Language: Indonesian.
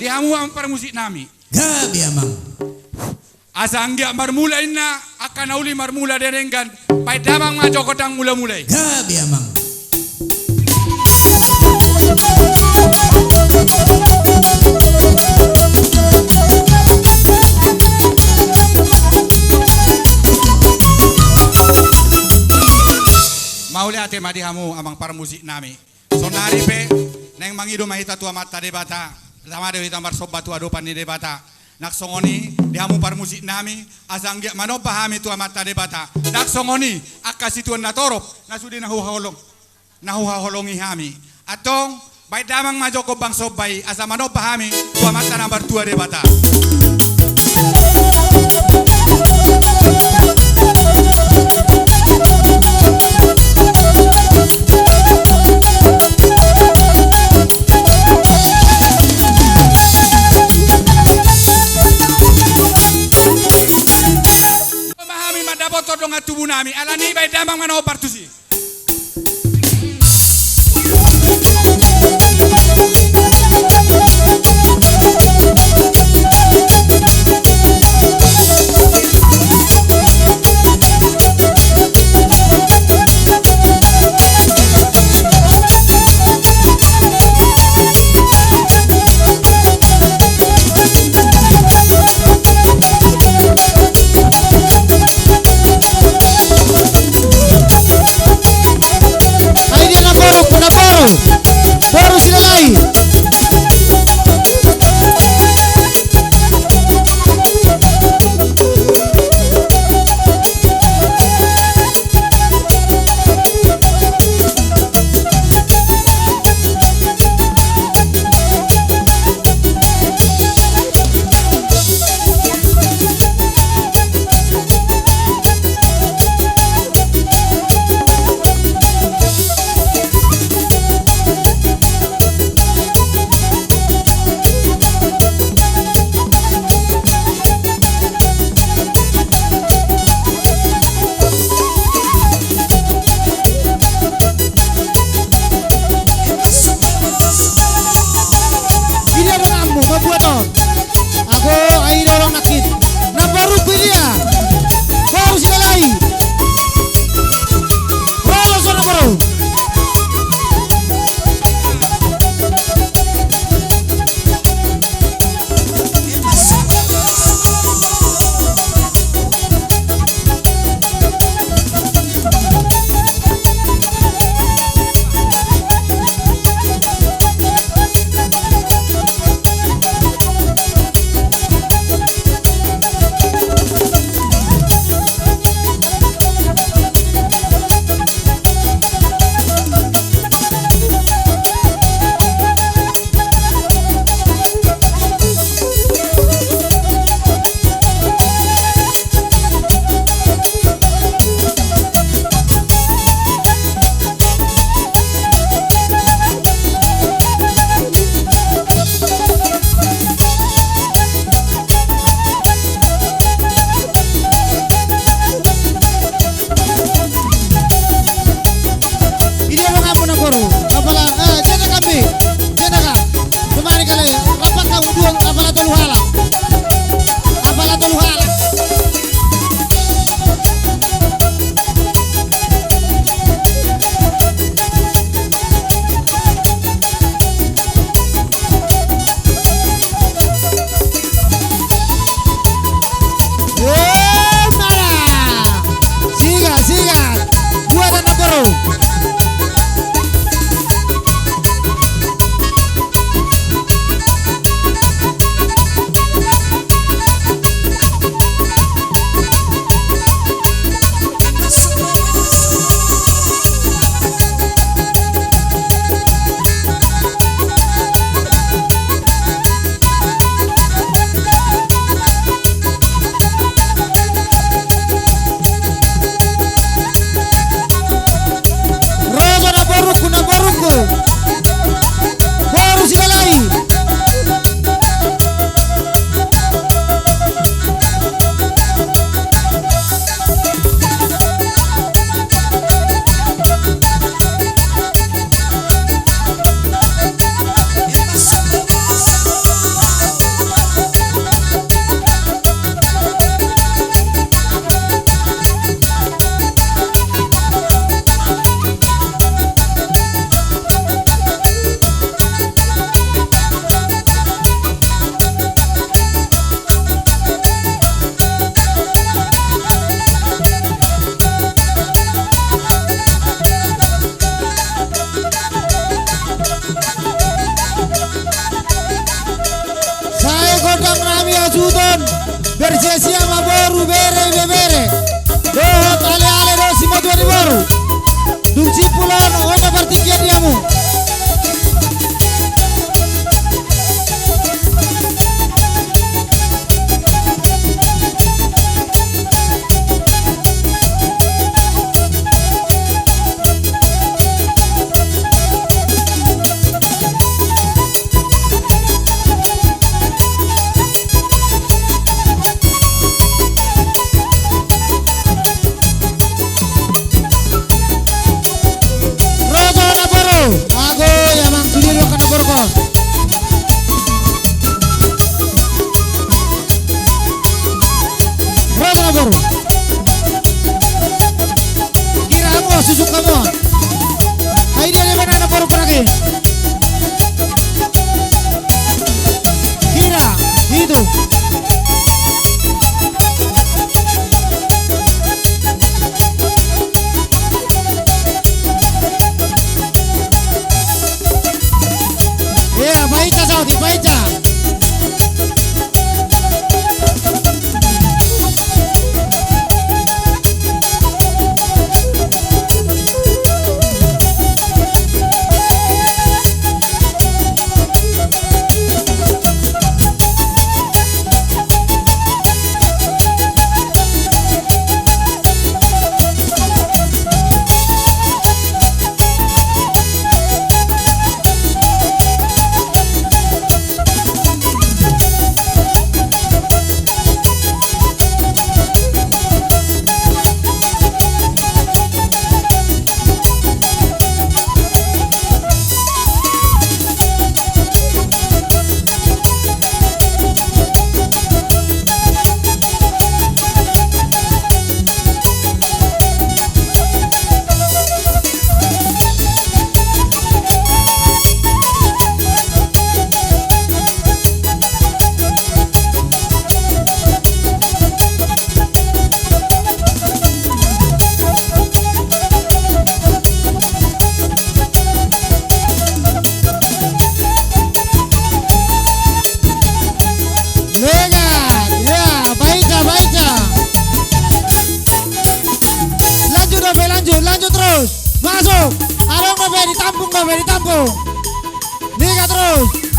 dihamu ang parmusik nami. Gabi amang. Asa anggia marmulay na akan uli marmula derenggan. Pai damang majokotang mula-mulay. Gabi amang. Mauli ate madihamu amang parmusik nami. Sonari pe neng mangido mahita tua mata debata. Sama dewi tambar sobat tua dopan ni debata. Nak songoni dihamu parmusik nami asanggia mano pahami tua mata debata. Nak songoni akasi tuan natorop nasudi nahuholongi hami. Atong baik damang majoko bang sobai asa mano pahami tua mata nambar tua debata. Todong tubuh nami alani baik damang mana partusi. Sipulon, Oda bertiga diamu. Susu kamu. Hai dia mana na baru pergi. Kira itu. Ya, baca Saudi, baca. Lanjut terus, masuk. Arong ditampung, lihat terus.